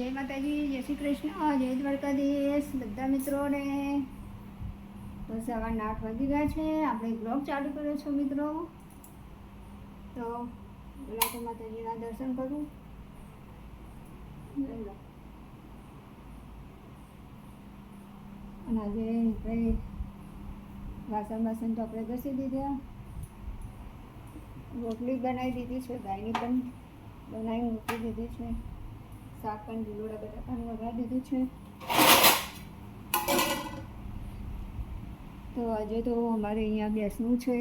જય માતાજી, જય શ્રી કૃષ્ણ, જય દ્વારકાધીશ બધા મિત્રોને. તો સવારના 8 વાગી ગયા છે. આપણે બ્લોગ ચાલુ કર્યો છો મિત્રો. તો પહેલાં તો માતાજીના દર્શન કરું. અને આજે કંઈ વાસણ તો આપણે ઘસી દીધા. રોટલી બનાવી દીધી છે, ગાયની પણ બનાવી મૂકી દીધી છે. શાક પણ લીલોડા બટાકાનું વઘારી દીધું છે. તો આજે તો અમારે અહીંયા બેસવું છે,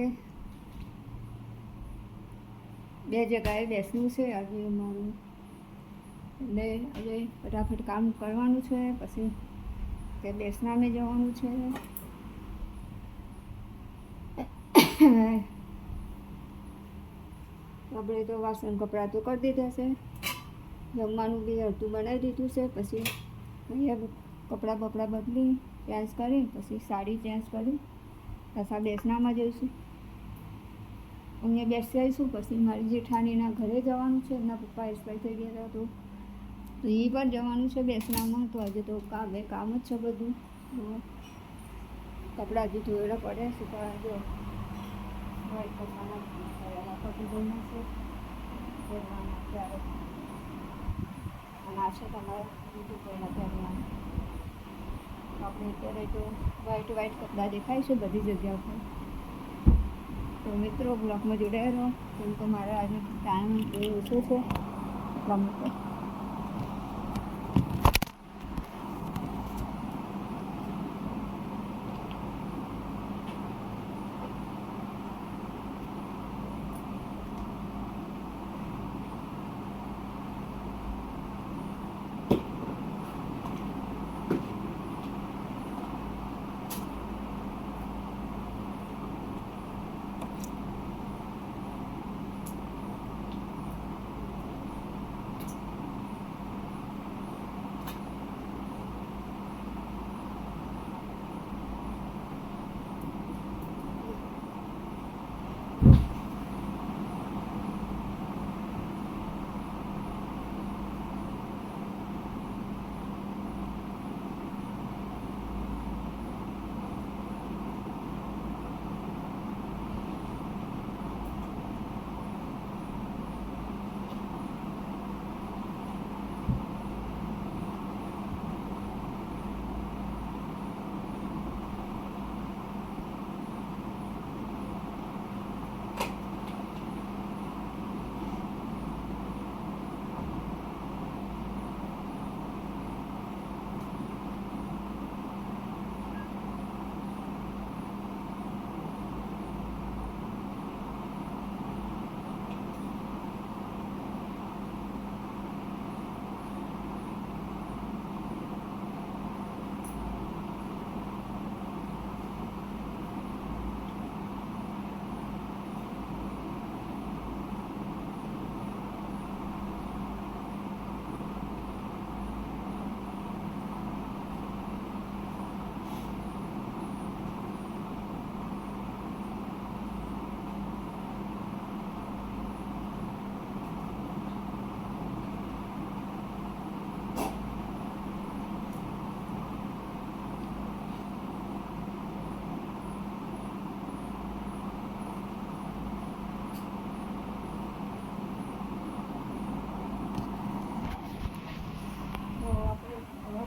2 જગ્યાએ બેસવું છે આજે અમારું. એટલે આજે ફટાફટ કામ કરવાનું છે, પછી તે બેસનામે જવાનું છે. આપણે તો વાસણ કપડાં તો કરી દીધા છે, જમવાનું બી અડધું બનાવી દીધું છે. પછી અહીંયા કપડાં બપડા બદલી ચેન્જ કરી, પછી સાડી ચેન્જ કરી પાછા બેસનામાં જઈશું. અહીંયા બેસી આવીશું. પછી મારી જેઠાણીના ઘરે જવાનું છે, એમના પપ્પા એક્સપાયર થઈ ગયા હતા, તો એ પણ જવાનું છે બેસનામાં. તો આજે તો કામ જ છે બધું. કપડાં હજી ધોયેલા પડે છે, પણ જો વાઈટ કપડાના પટી જઈને છે ત્યારે. અને આ છે તમારે બીજું કોઈ નથી. આપણે અત્યારે તો વાઈટ કપડાં દેખાય છે બધી જગ્યા પર. તો મિત્રો બ્લોગમાં જોડાયા રહો, કેમ કે મારે આજે ટાઈમ બહુ ઓછો છે એટલા માટે.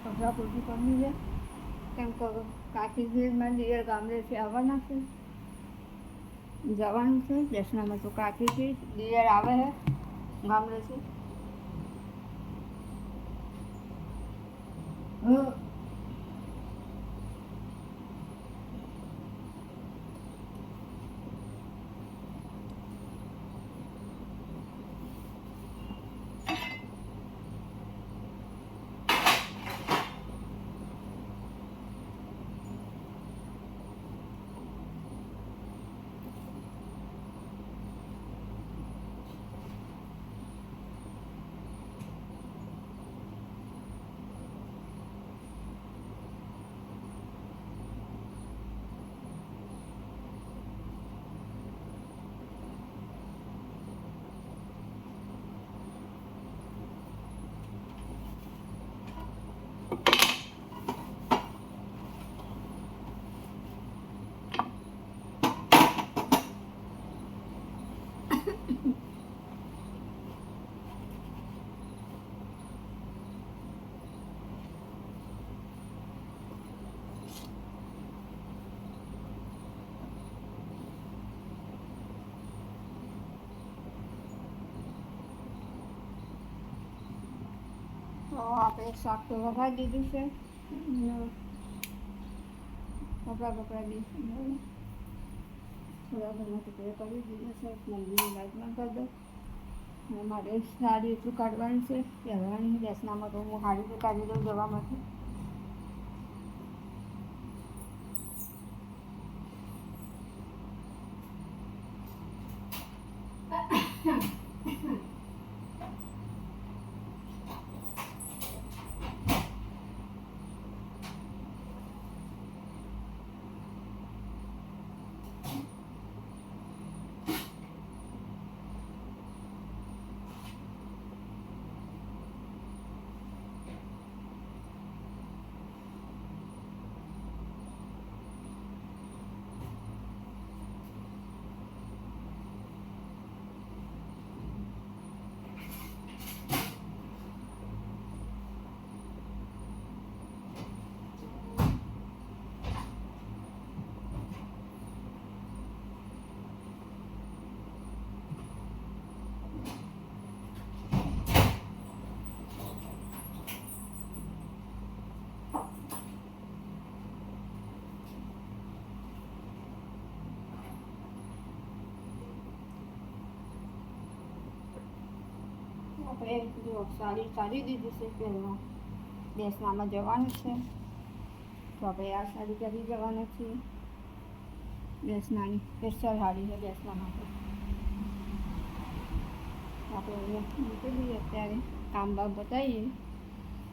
કપડાં પૂરતી કરવી છે, કેમ કે કાકીજીમાં દિયર ગામડેથી આવવાના છે, જવાનું છે દર્શનામાં. તો કાકીજી દિયર આવે છે ગામડેથી. તો આપણે શાક તો વઘારી દીધું છે. કપડાં બી થોડા ઘણા ટુકડે કરી દીધા છે. મમ્મીની લાઈટમાં કરી દો. અને મારે સાડી એટલું કાઢવાનું છે પહેરવાની બેસનામાં, તો હું સાડી તો કાઢી દઉં જવા માટે. આપણે જો સાડી કાઢી દીધી છે. પહેલાં બેસનામાં જવાનું છે, તો આપણે આ સાડી પહેરી જવાના છીએ. બેસનાની સ્પેશિયલ સાડી છે બેસના માટે. આપણે અહીંયા મૂકી દઈએ. અત્યારે કામ બામ બતાવીએ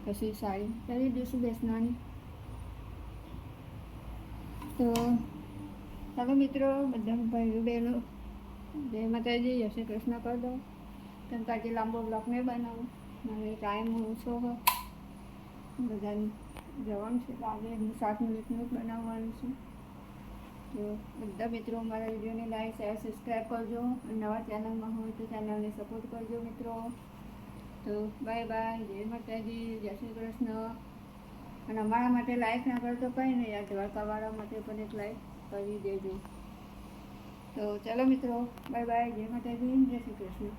પછી સાડી પહેરી દઈશું બેસનાની. તો ચાલો મિત્રો, બધા ભાઈઓ બહેનો જય માતાજી, જય શ્રી કૃષ્ણ કરી દો. કેમ કે આજે લાંબો બ્લોક નહીં બનાવું, મને ટાઈમ ઓછો હોય. બધાને જવાનું છે, તો આજે હું 7 મિનિટનું જ બનાવવાનું છું. તો બધા મિત્રો મારા વિડીયોને લાઈક શેર સબસ્ક્રાઈબ કરજો. અને નવા ચેનલમાં હોય તો ચેનલને સપોર્ટ કરજો મિત્રો. તો બાય બાય, જય માતાજી, જય શ્રી કૃષ્ણ. અને અમારા માટે લાઈક ના કરો તો કંઈ નહીં, આ દ્વારકાવાળા માટે પણ એક લાઈક કરી દેજો. તો ચાલો મિત્રો, બાય બાય, જય માતાજી, જય શ્રી કૃષ્ણ.